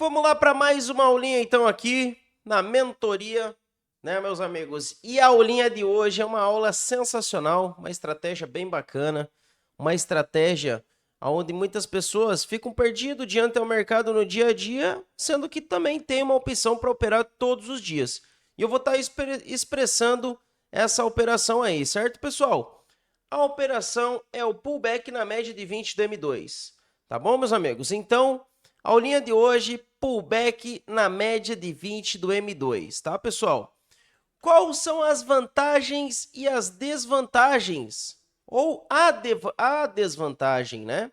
Vamos lá para mais uma aulinha então aqui na mentoria, né, meus amigos? E a aulinha de hoje é uma aula sensacional, uma estratégia bem bacana, uma estratégia onde muitas pessoas ficam perdidas diante do mercado no dia a dia, sendo que também tem uma opção para operar todos os dias. E eu vou estar expressando essa operação aí, certo, pessoal? A operação é o pullback na média de 20 do M2, tá bom, meus amigos? Então, a aulinha de hoje, pullback na média de 20 do M2, tá, pessoal? Quais são as vantagens e as desvantagens, ou a desvantagem, né,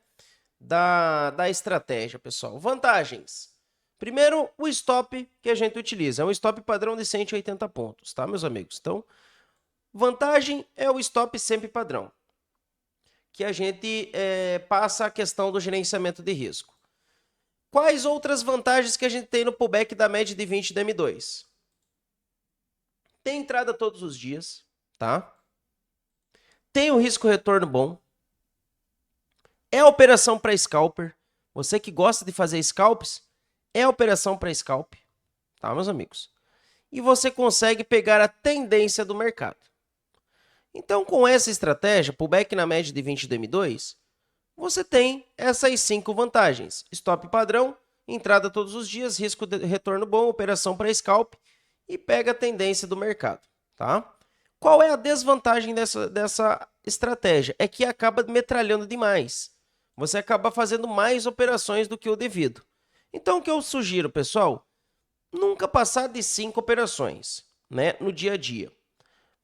da estratégia, pessoal? Vantagens. Primeiro, o stop que a gente utiliza. É um stop padrão de 180 pontos, tá, meus amigos? Então, vantagem é o stop sempre padrão, que a gente passa a questão do gerenciamento de risco. Quais outras vantagens que a gente tem no pullback da média de 20 da M2? Tem entrada todos os dias, tá? Tem um risco-retorno bom. É operação para scalper. Você que gosta de fazer scalps, é operação para scalp, tá, meus amigos? E você consegue pegar a tendência do mercado. Então, com essa estratégia, pullback na média de 20 do M2, você tem essas 5 vantagens. Stop padrão, entrada todos os dias, risco de retorno bom, operação para scalp e pega a tendência do mercado, tá? Qual é a desvantagem dessa estratégia? É que acaba metralhando demais. Você acaba fazendo mais operações do que o devido. Então, o que eu sugiro, pessoal? Nunca passar de 5 operações, né, no dia a dia.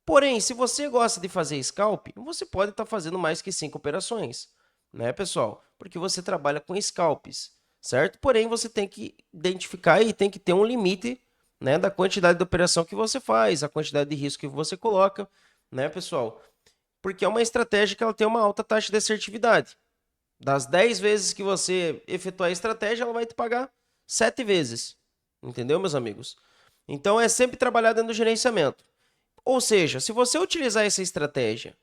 Porém, se você gosta de fazer scalp, você pode estar fazendo mais que 5 operações, né, pessoal? Porque você trabalha com scalps, certo? Porém, você tem que identificar e tem que ter um limite, né, da quantidade de operação que você faz, a quantidade de risco que você coloca, né, pessoal? Porque é uma estratégia que ela tem uma alta taxa de assertividade. Das 10 vezes que você efetuar a estratégia, ela vai te pagar 7 vezes. Entendeu, meus amigos? Então, é sempre trabalhar dentro do gerenciamento. Ou seja, se você utilizar essa estratégia,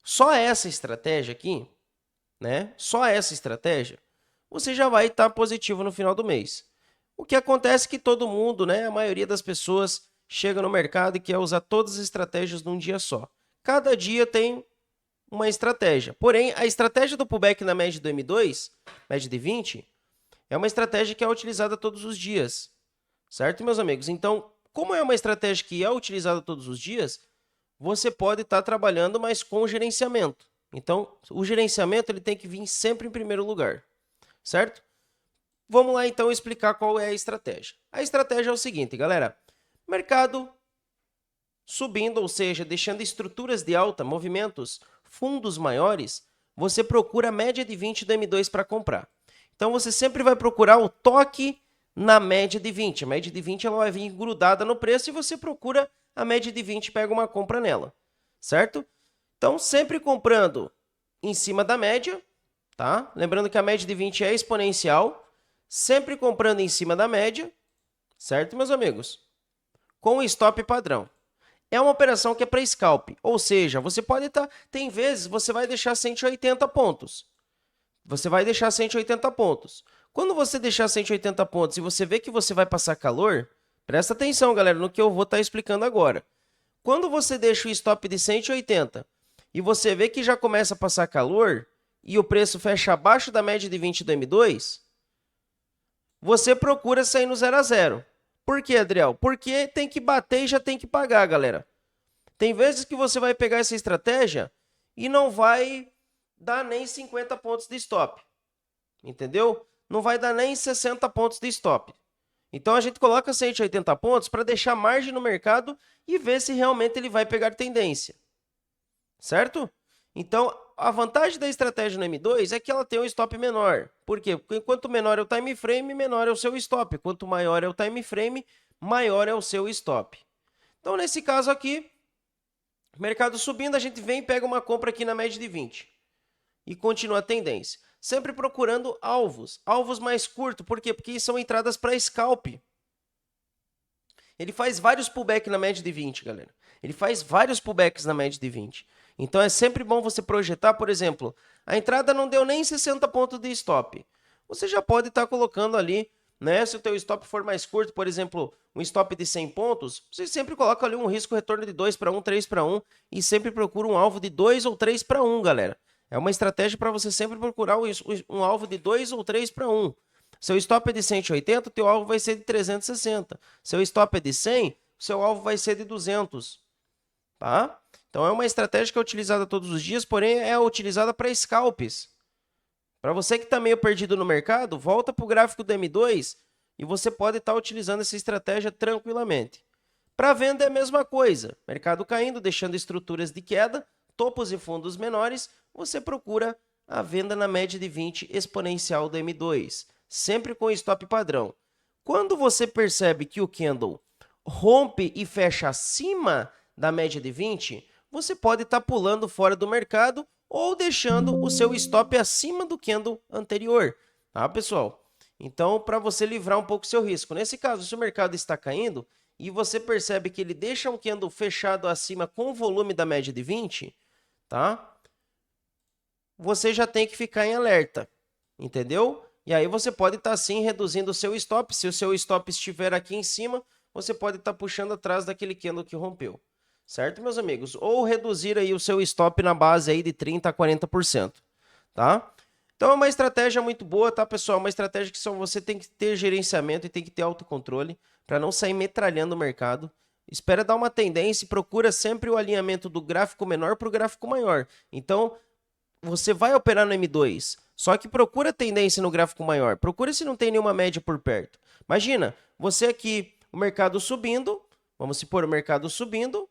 só essa estratégia aqui, né? Só essa estratégia, você já vai estar positivo no final do mês. O que acontece é que todo mundo, né? A maioria das pessoas chega no mercado e quer usar todas as estratégias num dia só. Cada dia tem uma estratégia. Porém, a estratégia do pullback na média do M2, média de 20, é uma estratégia que é utilizada todos os dias. Certo, meus amigos? Então, como é uma estratégia que é utilizada todos os dias, você pode estar trabalhando, mas com gerenciamento. Então, o gerenciamento ele tem que vir sempre em primeiro lugar, certo? Vamos lá, então, explicar qual é a estratégia. A estratégia é o seguinte, galera. Mercado subindo, ou seja, deixando estruturas de alta, movimentos, fundos maiores, você procura a média de 20 do M2 para comprar. Então, você sempre vai procurar o toque na média de 20. A média de 20 ela vai vir grudada no preço e você procura a média de 20 e pega uma compra nela, certo? Então, sempre comprando em cima da média, tá? Lembrando que a média de 20 é exponencial, sempre comprando em cima da média, certo, meus amigos? Com o stop padrão. É uma operação que é para scalp, ou seja, você pode estar... Tem vezes você vai deixar 180 pontos. Você vai deixar 180 pontos. Quando você deixar 180 pontos e você vê que você vai passar calor, presta atenção, galera, no que eu vou estar explicando agora. Quando você deixa o stop de 180 e você vê que já começa a passar calor e o preço fecha abaixo da média de 20 do M2, você procura sair no 0 a 0. Por quê, Adriel? Porque tem que bater e já tem que pagar, galera. Tem vezes que você vai pegar essa estratégia e não vai dar nem 50 pontos de stop. Entendeu? Não vai dar nem 60 pontos de stop. Então, a gente coloca 180 pontos para deixar margem no mercado e ver se realmente ele vai pegar tendência. Certo? Então, a vantagem da estratégia no M2 é que ela tem um stop menor. Por quê? Porque quanto menor é o time frame, menor é o seu stop. Quanto maior é o time frame, maior é o seu stop. Então, nesse caso aqui, mercado subindo, a gente vem e pega uma compra aqui na média de 20. E continua a tendência. Sempre procurando alvos. Alvos mais curtos. Por quê? Porque são entradas para scalp. Ele faz vários pullbacks na média de 20, galera. Ele faz vários pullbacks na média de 20. Então, é sempre bom você projetar, por exemplo, a entrada não deu nem 60 pontos de stop. Você já pode estar colocando ali, né? Se o teu stop for mais curto, por exemplo, um stop de 100 pontos, você sempre coloca ali um risco retorno de 2-1, 3-1 e sempre procura um alvo de 2 ou 3-1, galera. É uma estratégia para você sempre procurar um alvo de 2 ou 3-1. Seu stop é de 180, teu alvo vai ser de 360. Seu stop é de 100, seu alvo vai ser de 200, tá? Então é uma estratégia que é utilizada todos os dias, porém é utilizada para scalps. Para você que está meio perdido no mercado, volta para o gráfico do M2 e você pode estar utilizando essa estratégia tranquilamente. Para venda é a mesma coisa. Mercado caindo, deixando estruturas de queda, topos e fundos menores, você procura a venda na média de 20 exponencial do M2, sempre com stop padrão. Quando você percebe que o candle rompe e fecha acima da média de 20, você pode estar pulando fora do mercado ou deixando o seu stop acima do candle anterior, tá, pessoal? Então, para você livrar um pouco o seu risco. Nesse caso, se o mercado está caindo e você percebe que ele deixa um candle fechado acima com o volume da média de 20, tá? Você já tem que ficar em alerta, entendeu? E aí você pode estar sim reduzindo o seu stop. Se o seu stop estiver aqui em cima, você pode estar puxando atrás daquele candle que rompeu. Certo, meus amigos? Ou reduzir aí o seu stop na base aí de 30% a 40%, tá? Então é uma estratégia muito boa, tá, pessoal? Uma estratégia que só você tem que ter gerenciamento e tem que ter autocontrole para não sair metralhando o mercado. Espera dar uma tendência e procura sempre o alinhamento do gráfico menor para o gráfico maior. Então, você vai operar no M2, só que procura tendência no gráfico maior. Procura se não tem nenhuma média por perto. Imagina, você aqui, o mercado subindo, vamos supor o mercado subindo,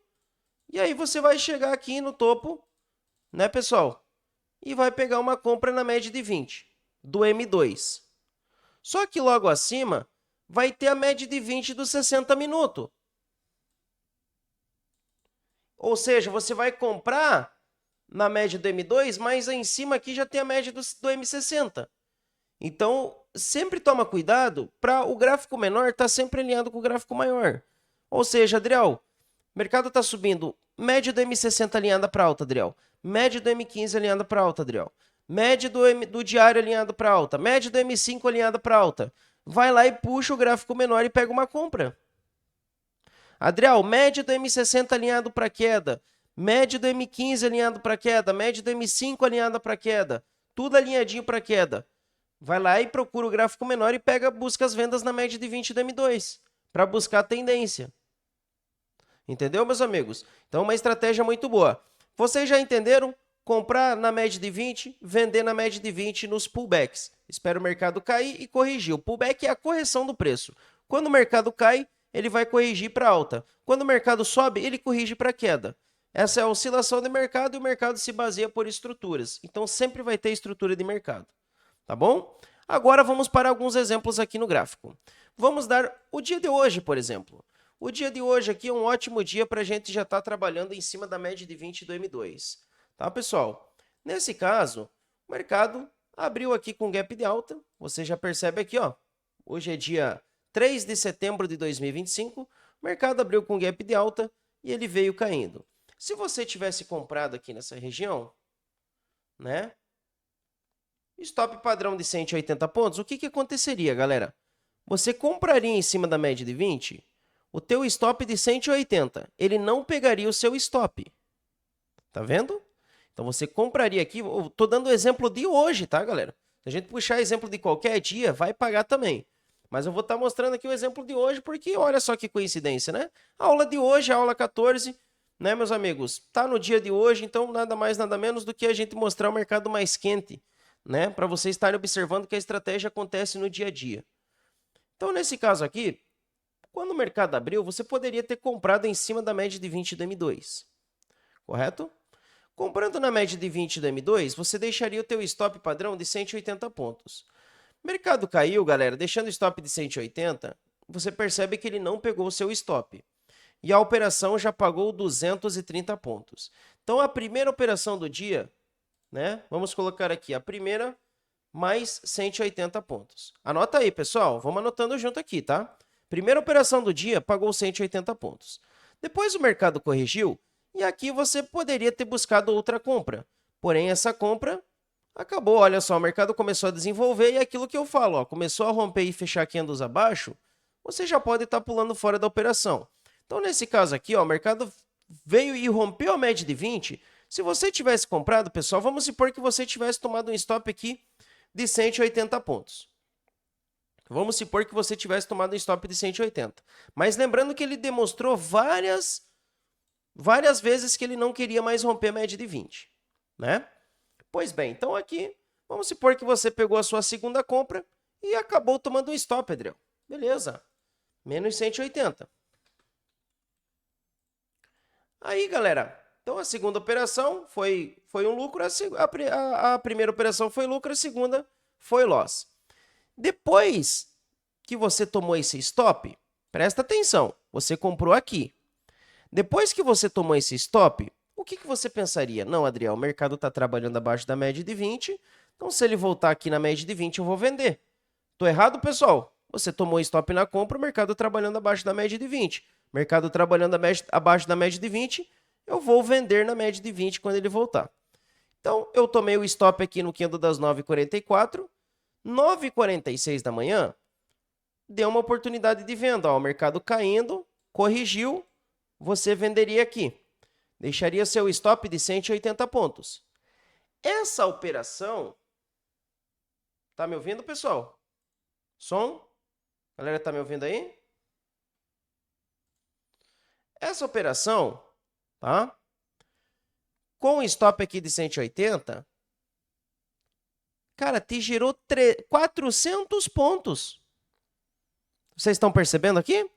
e aí você vai chegar aqui no topo, né, pessoal? E vai pegar uma compra na média de 20 do M2. Só que logo acima vai ter a média de 20 dos 60 minutos. Ou seja, você vai comprar na média do M2, mas aí em cima aqui já tem a média do M60. Então, sempre toma cuidado para o gráfico menor estar sempre alinhado com o gráfico maior. Ou seja, Adriel, o mercado está subindo, média do M60 alinhada para alta, Adriel. Média do M15 alinhada para alta, Adriel. Média do diário alinhado para alta. Média do M5 alinhada para alta. Vai lá e puxa o gráfico menor e pega uma compra. Adriel, média do M60 alinhado para queda. Média do M15 alinhado para queda. Média do M5 alinhada para queda. Tudo alinhadinho para queda. Vai lá e procura o gráfico menor e busca as vendas na média de 20 do M2 para buscar a tendência. Entendeu, meus amigos? Então, uma estratégia muito boa. Vocês já entenderam? Comprar na média de 20, vender na média de 20 nos pullbacks. Espera o mercado cair e corrigir. O pullback é a correção do preço. Quando o mercado cai, ele vai corrigir para alta. Quando o mercado sobe, ele corrige para queda. Essa é a oscilação de mercado e o mercado se baseia por estruturas. Então, sempre vai ter estrutura de mercado. Tá bom? Agora, vamos para alguns exemplos aqui no gráfico. Vamos dar o dia de hoje, por exemplo. O dia de hoje aqui é um ótimo dia para a gente já estar trabalhando em cima da média de 20 do M2. Tá, pessoal? Nesse caso, o mercado abriu aqui com gap de alta. Você já percebe aqui, ó. Hoje é dia 3 de setembro de 2025. O mercado abriu com gap de alta e ele veio caindo. Se você tivesse comprado aqui nessa região, né? Stop padrão de 180 pontos, o que aconteceria, galera? Você compraria em cima da média de 20, o teu stop de 180, ele não pegaria o seu stop. Tá vendo? Então, você compraria aqui, eu tô dando o exemplo de hoje, tá, galera? Se a gente puxar exemplo de qualquer dia, vai pagar também. Mas eu vou estar mostrando aqui o exemplo de hoje, porque olha só que coincidência, né? A aula de hoje, a aula 14, né, meus amigos? Tá no dia de hoje, então nada mais, nada menos do que a gente mostrar o mercado mais quente, né? Para vocês estarem observando que a estratégia acontece no dia a dia. Então, nesse caso aqui, quando o mercado abriu, você poderia ter comprado em cima da média de 20 do M2, correto? Comprando na média de 20 do M2, você deixaria o teu stop padrão de 180 pontos. O mercado caiu, galera, deixando o stop de 180, você percebe que ele não pegou o seu stop. E a operação já pagou 230 pontos. Então, a primeira operação do dia, né? Vamos colocar aqui a primeira mais 180 pontos. Anota aí, pessoal. Vamos anotando junto aqui, tá? Primeira operação do dia pagou 180 pontos. Depois o mercado corrigiu e aqui você poderia ter buscado outra compra. Porém, essa compra Acabou, olha só, o mercado começou a desenvolver e é aquilo que eu falo, ó, começou a romper e fechar candles abaixo, você já pode estar pulando fora da operação. Então, nesse caso aqui, ó, o mercado veio e rompeu a média de 20. Se você tivesse comprado, pessoal, vamos supor que você tivesse tomado um stop aqui de 180 pontos. Vamos supor que você tivesse tomado um stop de 180. Mas lembrando que ele demonstrou várias vezes que ele não queria mais romper a média de 20, né? Pois bem, então aqui, vamos supor que você pegou a sua segunda compra e acabou tomando um stop, Adriel. Beleza, menos 180. Aí, galera, então a segunda operação foi um lucro, a primeira operação foi lucro, a segunda foi loss. Depois que você tomou esse stop, presta atenção, você comprou aqui. Depois que você tomou esse stop, o que você pensaria? Não, Adriel, o mercado está trabalhando abaixo da média de 20, então se ele voltar aqui na média de 20, eu vou vender. Tô errado, pessoal? Você tomou stop na compra, o mercado trabalhando abaixo da média de 20. Mercado trabalhando abaixo da média de 20, eu vou vender na média de 20 quando ele voltar. Então, eu tomei o stop aqui no candle das 9h44, 9h46 da manhã, deu uma oportunidade de venda. Ó, o mercado caindo, corrigiu, você venderia aqui. Deixaria seu stop de 180 pontos. Essa operação... Tá me ouvindo, pessoal? Som? Galera, tá me ouvindo aí? Essa operação, tá? Com o stop aqui de 180, cara, te gerou 400 pontos. Vocês estão percebendo aqui?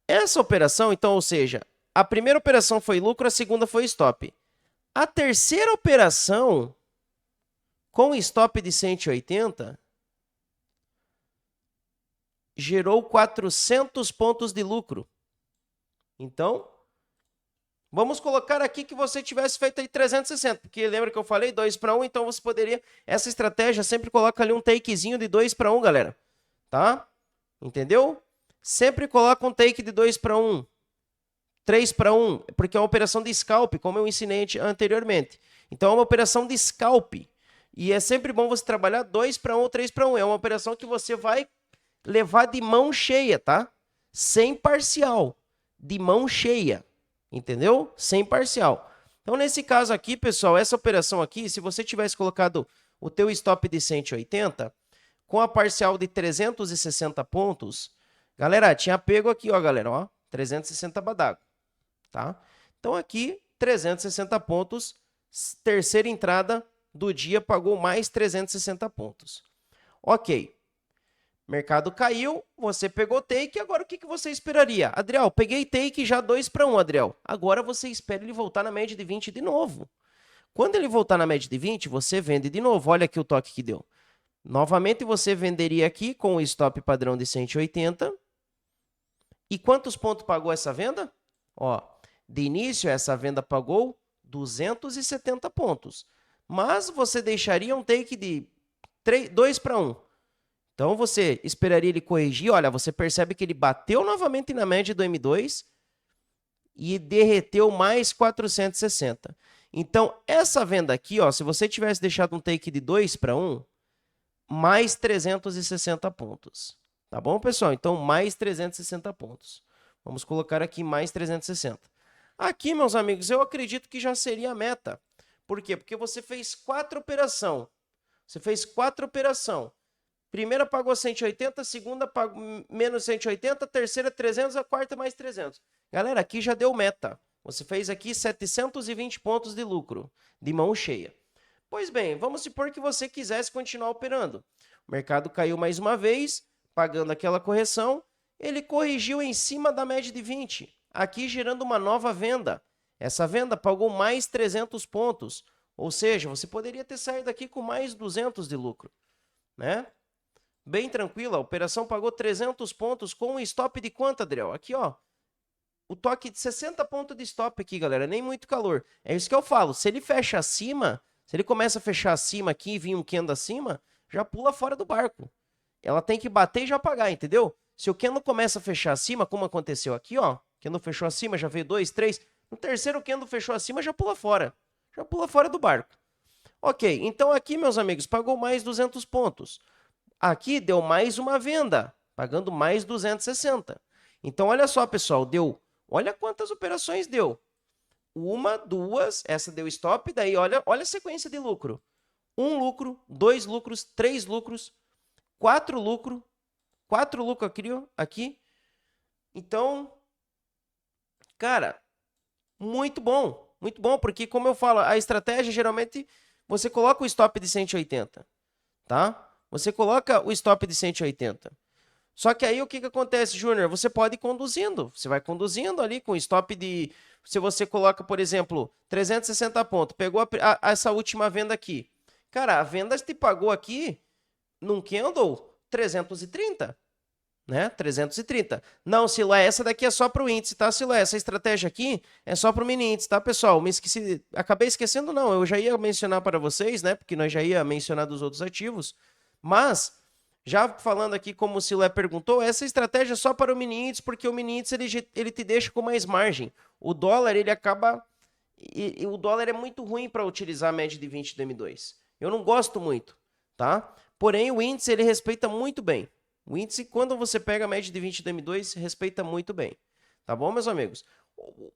Essa operação, então, ou seja, a primeira operação foi lucro, a segunda foi stop. A terceira operação, com stop de 180, gerou 400 pontos de lucro. Então, vamos colocar aqui que você tivesse feito aí 360, porque lembra que eu falei 2 para 1, então você poderia... Essa estratégia sempre coloca ali um takezinho de 2 para 1, galera. Tá? Entendeu? Sempre coloca um take de 2 para 1. 3 para 1, porque é uma operação de scalp, como eu ensinei anteriormente. Então, é uma operação de scalp. E é sempre bom você trabalhar 2 para 1 ou 3 para 1. É uma operação que você vai levar de mão cheia, tá? Sem parcial. De mão cheia. Entendeu? Sem parcial. Então, nesse caso aqui, pessoal, essa operação aqui, se você tivesse colocado o teu stop de 180, com a parcial de 360 pontos, galera, tinha pego aqui, ó, galera, ó, 360 badágua. Tá? Então, aqui, 360 pontos, terceira entrada do dia, pagou mais 360 pontos. Ok. Mercado caiu, você pegou take, agora o que você esperaria? Adriel, peguei take já 2 para 1, Adriel. Agora você espera ele voltar na média de 20 de novo. Quando ele voltar na média de 20, você vende de novo. Olha aqui o toque que deu. Novamente, você venderia aqui com o stop padrão de 180. E quantos pontos pagou essa venda? Ó, de início, essa venda pagou 270 pontos. Mas você deixaria um take de 2 para 1. Então, você esperaria ele corrigir. Olha, você percebe que ele bateu novamente na média do M2 e derreteu mais 460. Então, essa venda aqui, ó, se você tivesse deixado um take de 2 para 1, mais 360 pontos. Tá bom, pessoal? Então, mais 360 pontos. Vamos colocar aqui mais 360. Aqui, meus amigos, eu acredito que já seria a meta. Por quê? Porque você fez 4 operações. Você fez 4 operações. Primeira pagou 180, segunda pagou menos 180, terceira 300, a quarta mais 300. Galera, aqui já deu meta. Você fez aqui 720 pontos de lucro, de mão cheia. Pois bem, vamos supor que você quisesse continuar operando. O mercado caiu mais uma vez, pagando aquela correção. Ele corrigiu em cima da média de 20, aqui gerando uma nova venda. Essa venda pagou mais 300 pontos, ou seja, você poderia ter saído aqui com mais 200 de lucro, né? Bem tranquila, a operação pagou 300 pontos com um stop de quanto, Adriel? Aqui, ó, o toque de 60 pontos de stop aqui, galera, nem muito calor. É isso que eu falo, se ele fecha acima, se ele começa a fechar acima aqui e vir um candle acima, já pula fora do barco. Ela tem que bater e já pagar, entendeu? Se o candle começa a fechar acima, como aconteceu aqui, ó, candle fechou acima, já veio 2, 3, no terceiro candle fechou acima, já pula fora do barco. Ok, então aqui, meus amigos, pagou mais 200 pontos. Aqui deu mais uma venda, pagando mais 260. Então, olha só, pessoal, olha quantas operações deu. Uma, duas, essa deu stop, daí olha a sequência de lucro. 1 lucro, 2 lucros, 3 lucros, 4 lucros, 4 lucros aqui. Então, cara, muito bom, porque como eu falo, a estratégia geralmente você coloca o stop de 180, tá? Você coloca o stop de 180. Só que aí o que acontece, Júnior? Você pode ir conduzindo. Você vai conduzindo ali com stop de. Se você coloca, por exemplo, 360 pontos, pegou essa última venda aqui. Cara, a venda te pagou aqui num candle 330, né? 330. Não, Silé, essa daqui é só para o índice, tá, Silé? Essa estratégia aqui é só para o mini índice, tá, pessoal? Me esqueci, acabei esquecendo, não. Eu já ia mencionar para vocês, né? Porque nós já ia mencionar dos outros ativos. Mas, já falando aqui, como o Silé perguntou, essa estratégia é só para o mini índice, porque o mini índice ele te deixa com mais margem. O dólar, ele acaba. E o dólar é muito ruim para utilizar a média de 20 do M2. Eu não gosto muito, tá? Porém, o índice ele respeita muito bem. O índice, quando você pega a média de 20 do M2, respeita muito bem. Tá bom, meus amigos?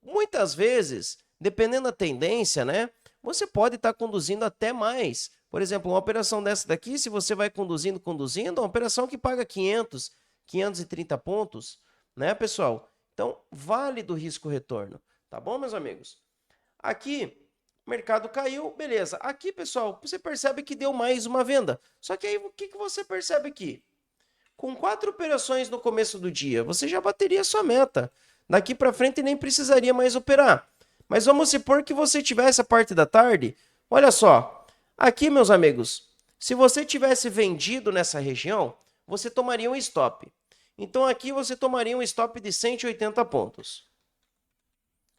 Muitas vezes, dependendo da tendência, né? Você pode estar conduzindo até mais. Por exemplo, uma operação dessa daqui, se você vai conduzindo, é uma operação que paga 500, 530 pontos, né, pessoal? Então, vale do risco-retorno. Tá bom, meus amigos? Aqui, o mercado caiu, beleza. Aqui, pessoal, você percebe que deu mais uma venda. Só que aí, o que você percebe aqui? Com 4 operações no começo do dia, você já bateria sua meta. Daqui para frente nem precisaria mais operar. Mas vamos supor que você tivesse a parte da tarde. Olha só, aqui, meus amigos, se você tivesse vendido nessa região, você tomaria um stop. Então aqui você tomaria um stop de 180 pontos.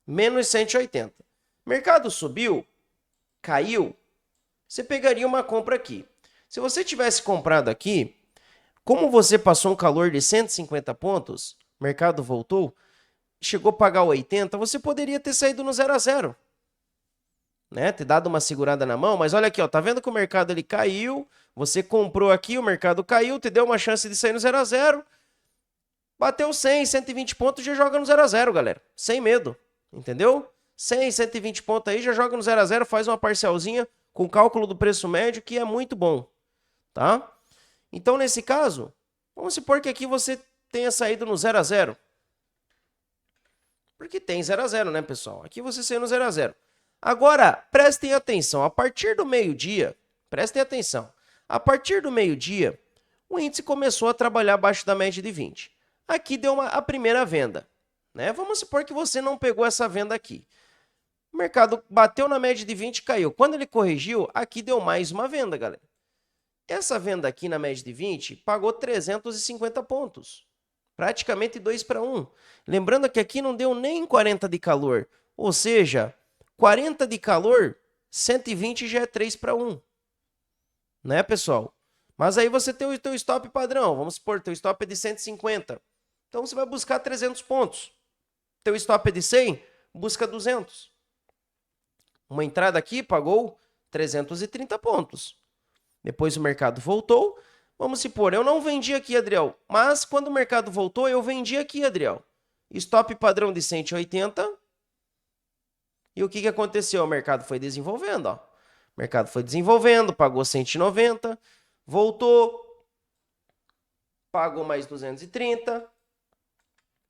Menos 180. Mercado subiu, caiu, você pegaria uma compra aqui. Se você tivesse comprado aqui, como você passou um calor de 150 pontos, mercado voltou, chegou a pagar 80, você poderia ter saído no 0 a 0, né? Ter dado uma segurada na mão, mas olha aqui, ó, tá vendo que o mercado ele caiu, você comprou aqui, o mercado caiu, te deu uma chance de sair no 0 a 0. Bateu 100, 120 pontos, já joga no 0 a 0, galera. Sem medo, entendeu? 100, 120 pontos aí, já joga no 0 a 0, faz uma parcialzinha com cálculo do preço médio, que é muito bom, tá? Então, nesse caso, vamos supor que aqui você tenha saído no 0 a 0. Porque tem 0 a 0, né, pessoal? Aqui você saiu no 0 a 0. Agora, prestem atenção. A partir do meio-dia, prestem atenção. A partir do meio-dia, o índice começou a trabalhar abaixo da média de 20. Aqui deu a primeira venda, né? Vamos supor que você não pegou essa venda aqui. O mercado bateu na média de 20 e caiu. Quando ele corrigiu, aqui deu mais uma venda, galera. Essa venda aqui na média de 20 pagou 350 pontos. Praticamente 2 para 1. Lembrando que aqui não deu nem 40 de calor. Ou seja, 40 de calor, 120 já é 3 para 1. Né, pessoal? Mas aí você tem o teu stop padrão. Vamos supor, teu stop é de 150. Então você vai buscar 300 pontos. Teu stop é de 100, busca 200. Uma entrada aqui pagou 330 pontos. Depois o mercado voltou. Vamos supor, eu não vendi aqui, Adriel. Mas quando o mercado voltou, eu vendi aqui, Adriel. Stop padrão de 180. E o que aconteceu? O mercado foi desenvolvendo, ó. O mercado foi desenvolvendo, pagou 190, voltou, pagou mais 230,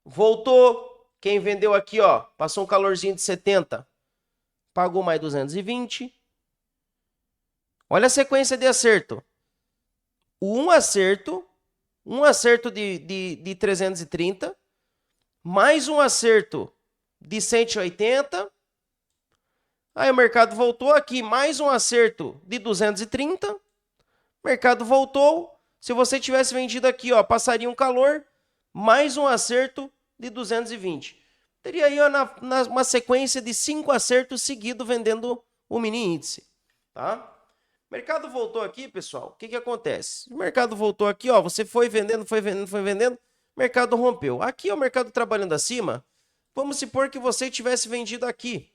voltou. Quem vendeu aqui, ó, passou um calorzinho de 70, pagou mais 220. Olha a sequência de acerto. Um acerto de 330, mais um acerto de 180. Aí o mercado voltou aqui, mais um acerto de 230. Mercado voltou. Se você tivesse vendido aqui, ó, passaria um calor, mais um acerto de 220. Teria aí uma sequência de 5 acertos seguidos vendendo o mini índice, tá? O mercado voltou aqui, pessoal. O que acontece? O mercado voltou aqui, ó. Você foi vendendo, foi vendendo, foi vendendo. O mercado rompeu. Aqui é o mercado trabalhando acima. Vamos supor que você tivesse vendido aqui.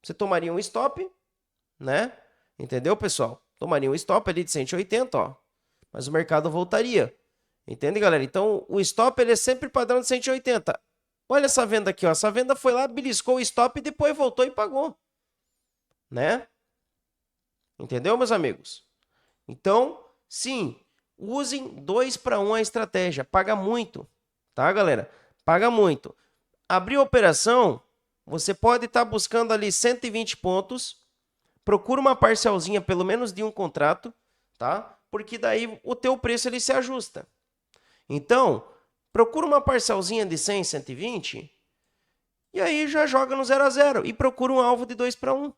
Você tomaria um stop, né? Entendeu, pessoal? Tomaria um stop ali de 180, ó. Mas o mercado voltaria. Entende, galera? Então, o stop ele é sempre padrão de 180. Olha essa venda aqui, ó. Essa venda foi lá, beliscou o stop e depois voltou e pagou. Né? Entendeu, meus amigos? Então, sim, usem 2 para 1 a estratégia. Paga muito, tá, galera? Paga muito. Abriu a operação, você pode estar buscando ali 120 pontos. Procura uma parcialzinha, pelo menos de um contrato, tá? Porque daí o teu preço ele se ajusta. Então, procura uma parcialzinha de 100, 120 e aí já joga no 0 a 0 e procura um alvo de 2 para 1.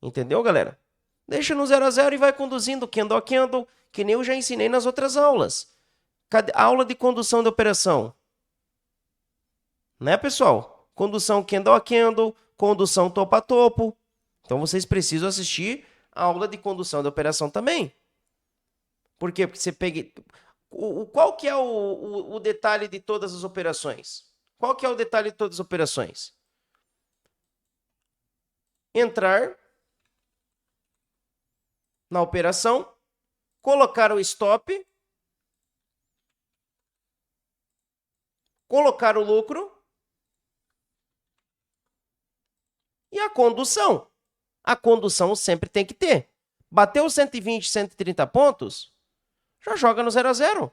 Entendeu, galera? Deixa no 0 a 0 e vai conduzindo candle a candle, que nem eu já ensinei nas outras aulas. Aula de condução de operação. Né, pessoal? Condução candle a candle, condução topo a topo. Então, vocês precisam assistir a aula de condução de operação também. Por quê? Porque você pega... Qual que é o detalhe de todas as operações? Qual que é o detalhe de todas as operações? Entrar na operação, colocar o stop, colocar o lucro e a condução. A condução sempre tem que ter. Bateu 120, 130 pontos, já joga no 0 a 0.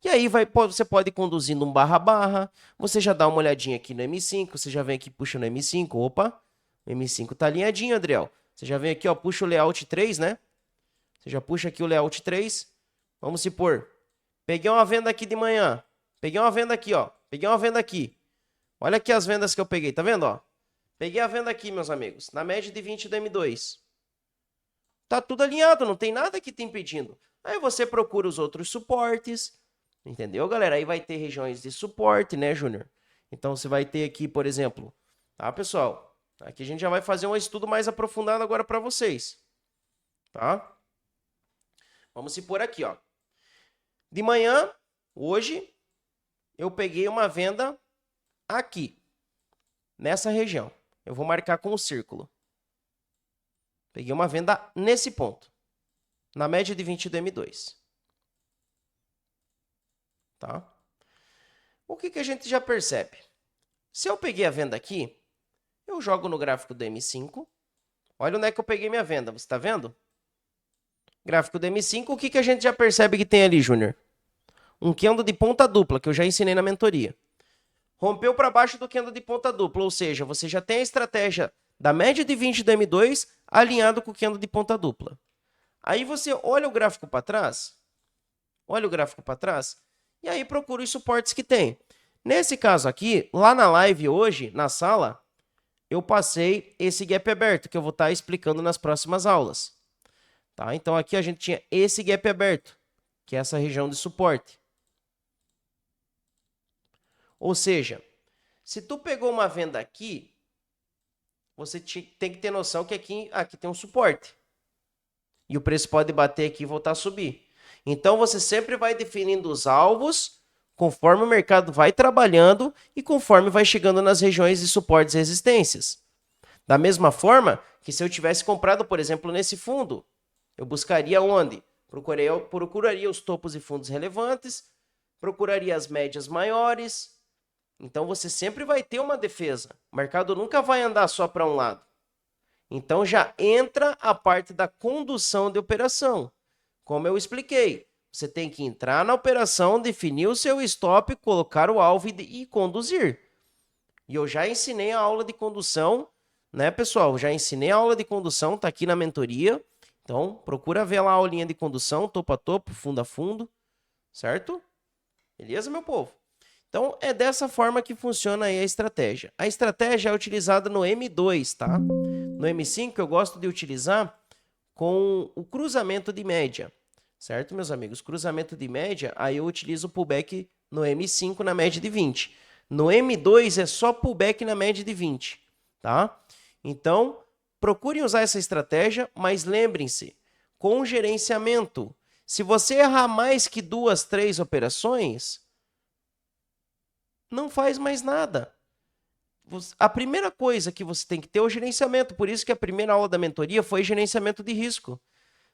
E aí você pode ir conduzindo um barra-barra, você já dá uma olhadinha aqui no M5, você já vem aqui, puxa no M5, opa, o M5 tá alinhadinho, Adriel. Você já vem aqui, ó, puxa o layout 3, né? Você já puxa aqui o layout 3. Vamos supor, peguei uma venda aqui de manhã, peguei uma venda aqui, ó, peguei uma venda aqui. Olha aqui as vendas que eu peguei, tá vendo, ó? Peguei a venda aqui, meus amigos, na média de 20 do M2. Tá tudo alinhado, não tem nada que te impedindo. Aí você procura os outros suportes, entendeu, galera? Aí vai ter regiões de suporte, né, Júnior? Então, você vai ter aqui, por exemplo, tá, pessoal? Aqui a gente já vai fazer um estudo mais aprofundado agora para vocês, tá? Vamos se pôr aqui, ó. De manhã, hoje, eu peguei uma venda aqui, nessa região. Eu vou marcar com o círculo. Peguei uma venda nesse ponto, na média de 20 do M2. Tá? O que a gente já percebe? Se eu peguei a venda aqui, eu jogo no gráfico do M5. Olha onde é que eu peguei minha venda, você está vendo? Gráfico do M5, o que a gente já percebe que tem ali, Júnior? Um candle de ponta dupla, que eu já ensinei na mentoria. Rompeu para baixo do candle de ponta dupla, ou seja, você já tem a estratégia da média de 20 do M2 alinhado com o candle de ponta dupla. Aí você olha o gráfico para trás, e aí procura os suportes que tem. Nesse caso aqui, lá na live hoje, na sala, eu passei esse gap aberto, que eu vou estar explicando nas próximas aulas. Tá? Então aqui a gente tinha esse gap aberto, que é essa região de suporte. Ou seja, se tu pegou uma venda aqui, você tem que ter noção que aqui tem um suporte. E o preço pode bater aqui e voltar a subir. Então, você sempre vai definindo os alvos conforme o mercado vai trabalhando e conforme vai chegando nas regiões de suportes e resistências. Da mesma forma que se eu tivesse comprado, por exemplo, nesse fundo, eu buscaria onde? Procuraria os topos e fundos relevantes, procuraria as médias maiores. Então, você sempre vai ter uma defesa. O mercado nunca vai andar só para um lado. Então, já entra a parte da condução de operação. Como eu expliquei, você tem que entrar na operação, definir o seu stop, colocar o alvo e conduzir. E eu já ensinei a aula de condução, né, pessoal? Já ensinei a aula de condução, tá aqui na mentoria. Então, procura ver lá a aulinha de condução, topo a topo, fundo a fundo, certo? Beleza, meu povo? Então, é dessa forma que funciona aí a estratégia. A estratégia é utilizada no M2, tá? No M5, eu gosto de utilizar com o cruzamento de média, certo, meus amigos? Cruzamento de média, aí eu utilizo o pullback no M5 na média de 20. No M2 é só pullback na média de 20, tá? Então, procurem usar essa estratégia, mas lembrem-se, com gerenciamento. Se você errar mais que 2, 3 operações, não faz mais nada. a primeira coisa que você tem que ter é o gerenciamento. Por isso que a primeira aula da mentoria foi gerenciamento de risco.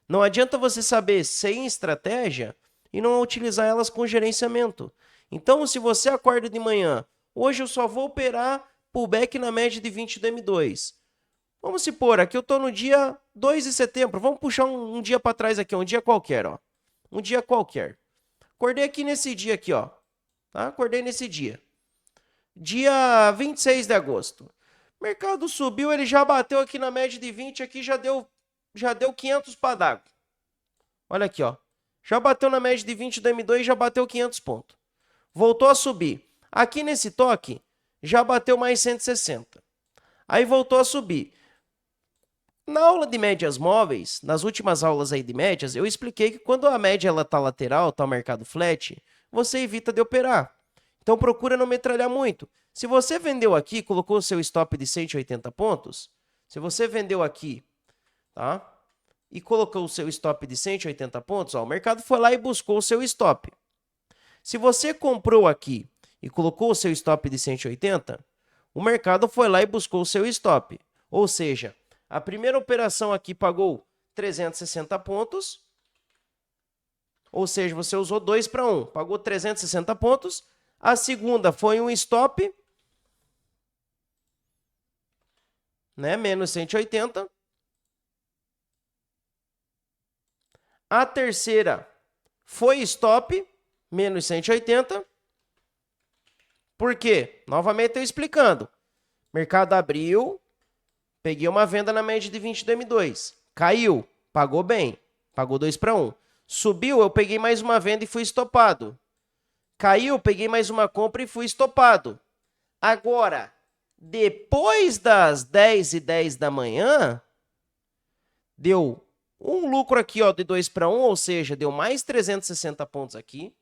Não adianta você saber sem estratégia e não utilizar elas com gerenciamento. Então, se você acorda de manhã, hoje eu só vou operar pullback na média de 20 do M2. Vamos supor, aqui eu estou no dia 2 de setembro. Vamos puxar um dia para trás aqui, um dia qualquer, ó. Um dia qualquer. Acordei aqui nesse dia aqui, ó. Tá? Acordei nesse dia. Dia 26 de agosto. O mercado subiu, ele já bateu aqui na média de 20, aqui já deu 500 para d'água. Olha aqui, ó. Já bateu na média de 20 do M2 e já bateu 500 pontos. Voltou a subir. Aqui nesse toque, já bateu mais 160. Aí voltou a subir. Na aula de médias móveis, nas últimas aulas aí de médias, eu expliquei que quando a média ela tá lateral, tá o mercado flat, você evita de operar. Então procura não metralhar muito. Se você vendeu aqui, colocou o seu stop de 180 pontos, se você vendeu aqui, tá? E colocou o seu stop de 180 pontos, ó, o mercado foi lá e buscou o seu stop. Se você comprou aqui e colocou o seu stop de 180, o mercado foi lá e buscou o seu stop. Ou seja, a primeira operação aqui pagou 360 pontos, ou seja, você usou 2 para 1, pagou 360 pontos. A segunda foi um stop, né, menos 180. A terceira foi stop, menos 180. Por quê? Novamente eu explicando. Mercado abriu, peguei uma venda na média de 20 do M2. Caiu, pagou bem, pagou 2 para 1. Subiu, eu peguei mais uma venda e fui estopado. Caiu, peguei mais uma compra e fui estopado. Agora, depois das 10h10 da manhã, deu um lucro aqui, ó, de 2 para 1, ou seja, deu mais 360 pontos aqui.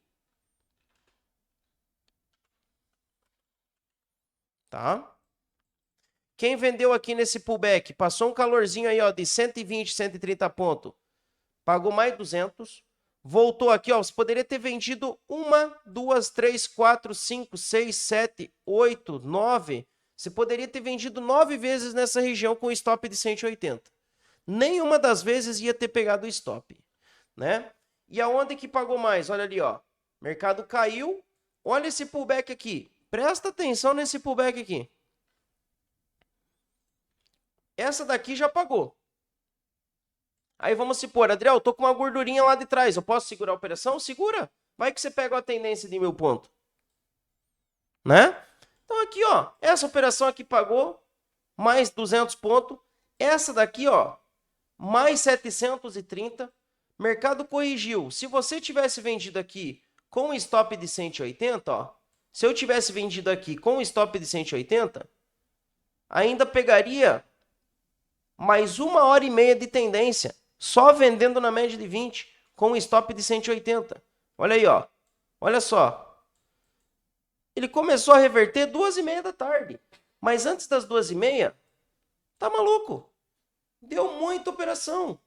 Tá? Quem vendeu aqui nesse pullback, passou um calorzinho aí, ó, de 120, 130 pontos, pagou mais 200. Voltou aqui, ó, você poderia ter vendido 1, 2, 3, 4, 5, 6, 7, 8, 9. Você poderia ter vendido 9 vezes nessa região com stop de 180. Nenhuma das vezes ia ter pegado o stop, né? E aonde que pagou mais? Olha ali, ó. Mercado caiu. Olha esse pullback aqui. Presta atenção nesse pullback aqui. Essa daqui já pagou. Aí vamos supor, Adriel, eu tô com uma gordurinha lá de trás. Eu posso segurar a operação? Segura. Vai que você pega a tendência de 1000 pontos. Né? Então aqui, ó. Essa operação aqui pagou mais 200 pontos. Essa daqui, ó, mais 730. Mercado corrigiu. Se você tivesse vendido aqui com um stop de 180, ó. Se eu tivesse vendido aqui com um stop de 180, ainda pegaria mais 1h30 de tendência, só vendendo na média de 20, com um stop de 180. Olha aí, ó. Olha só. Ele começou a reverter 2h30 da tarde. Mas antes das 2h30, tá maluco. Deu muita operação.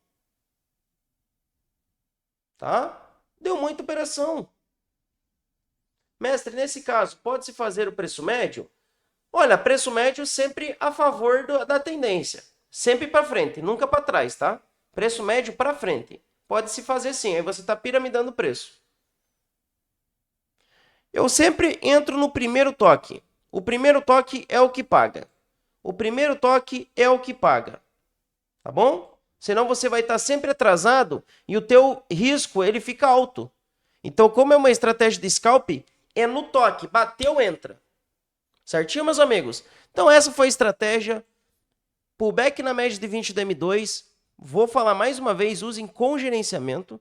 Tá? Deu muita operação. Mestre, nesse caso, pode-se fazer o preço médio? Olha, preço médio sempre a favor da tendência. Sempre para frente, nunca para trás, tá? Preço médio para frente. Pode-se fazer sim, aí você está piramidando o preço. Eu sempre entro no primeiro toque. O primeiro toque é o que paga. O primeiro toque é o que paga. Tá bom? Senão você vai estar sempre atrasado e o teu risco ele fica alto. Então, como é uma estratégia de scalp, é no toque. Bateu, entra. Certinho, meus amigos? Então, essa foi a estratégia. Pullback na média de 20 do M2. Vou falar mais uma vez, usem com gerenciamento,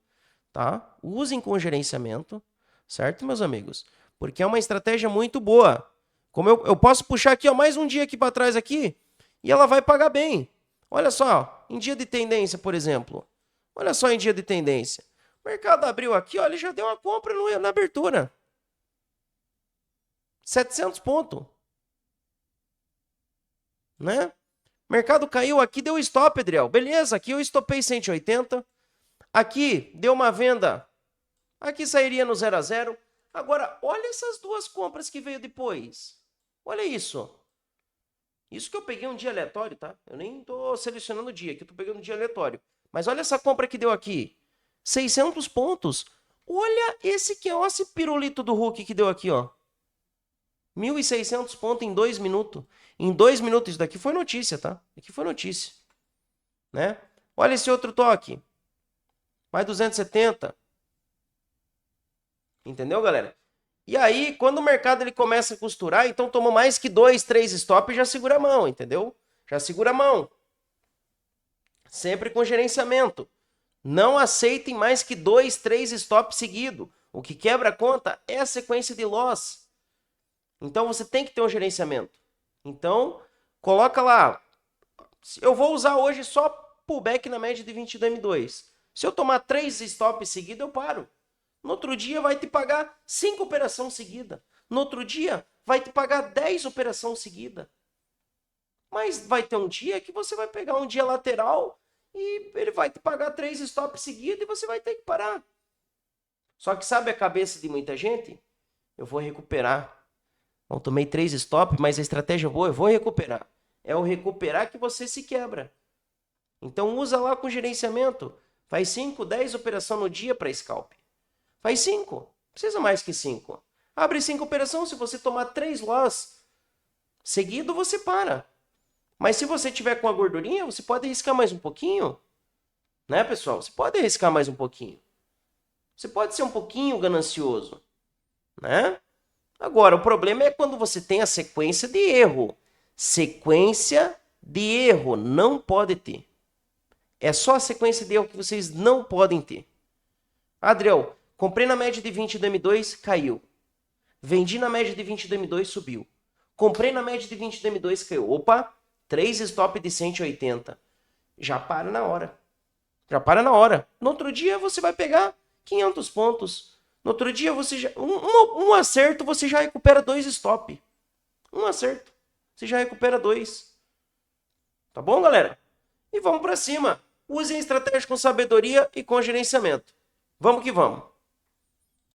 tá? Usem com gerenciamento, certo, meus amigos? Porque é uma estratégia muito boa. Como eu posso puxar aqui, ó, mais um dia aqui para trás aqui, e ela vai pagar bem. Olha só, em dia de tendência, por exemplo. Olha só em dia de tendência. O mercado abriu aqui, ó, ele já deu uma compra na abertura. 700 pontos. Né? Mercado caiu aqui, deu stop, Adriel. Beleza, aqui eu estopei 180. Aqui deu uma venda. Aqui sairia no 0 a 0. Agora, olha essas duas compras que veio depois. Olha isso. Isso que eu peguei um dia aleatório, tá? Eu nem tô selecionando o dia, aqui eu tô pegando um dia aleatório. Mas olha essa compra que deu aqui. 600 pontos. Olha esse que é ó, esse pirulito do Hulk que deu aqui, ó. 1.600 pontos em 2 minutos. Em 2 minutos, isso daqui foi notícia, tá? Aqui foi notícia, né? Olha esse outro toque. Mais 270. Entendeu, galera? E aí, quando o mercado ele começa a costurar, então tomou mais que 2, 3 stop e já segura a mão, entendeu? Já segura a mão. Sempre com gerenciamento. Não aceitem mais que 2, 3 stops seguidos. O que quebra a conta é a sequência de loss. Então você tem que ter um gerenciamento. Então, coloca lá. Eu vou usar hoje só pullback na média de 20 do M2. Se eu tomar 3 stops seguidos, eu paro. No outro dia vai te pagar 5 operações seguidas. No outro dia vai te pagar 10 operações seguidas. Mas vai ter um dia que você vai pegar um dia lateral e ele vai te pagar 3 stops seguidos e você vai ter que parar. Só que sabe a cabeça de muita gente? Eu vou recuperar. Bom, tomei 3 stops, mas a estratégia boa, eu vou recuperar. É o recuperar que você se quebra. Então usa lá com gerenciamento. Faz 5, 10 operações no dia para scalp. Faz 5. Precisa mais que 5. Abre 5 operações. Se você tomar 3 loss seguido, você para. Mas se você tiver com a gordurinha, você pode arriscar mais um pouquinho. Né, pessoal? Você pode arriscar mais um pouquinho. Você pode ser um pouquinho ganancioso. Né? Agora, o problema é quando você tem a sequência de erro. Sequência de erro não pode ter. É só a sequência de erro que vocês não podem ter. Adriel, comprei na média de 20 do M2, caiu. Vendi na média de 20 do M2, subiu. Comprei na média de 20 do M2, caiu. Opa, 3 stop de 180. Já para na hora. Já para na hora. No outro dia você vai pegar 500 pontos. No outro dia você já... Um acerto você já recupera 2 stop. Um acerto. Você já recupera 2. Tá bom, galera? E vamos para cima. Usem a estratégia com sabedoria e com gerenciamento. Vamos que vamos.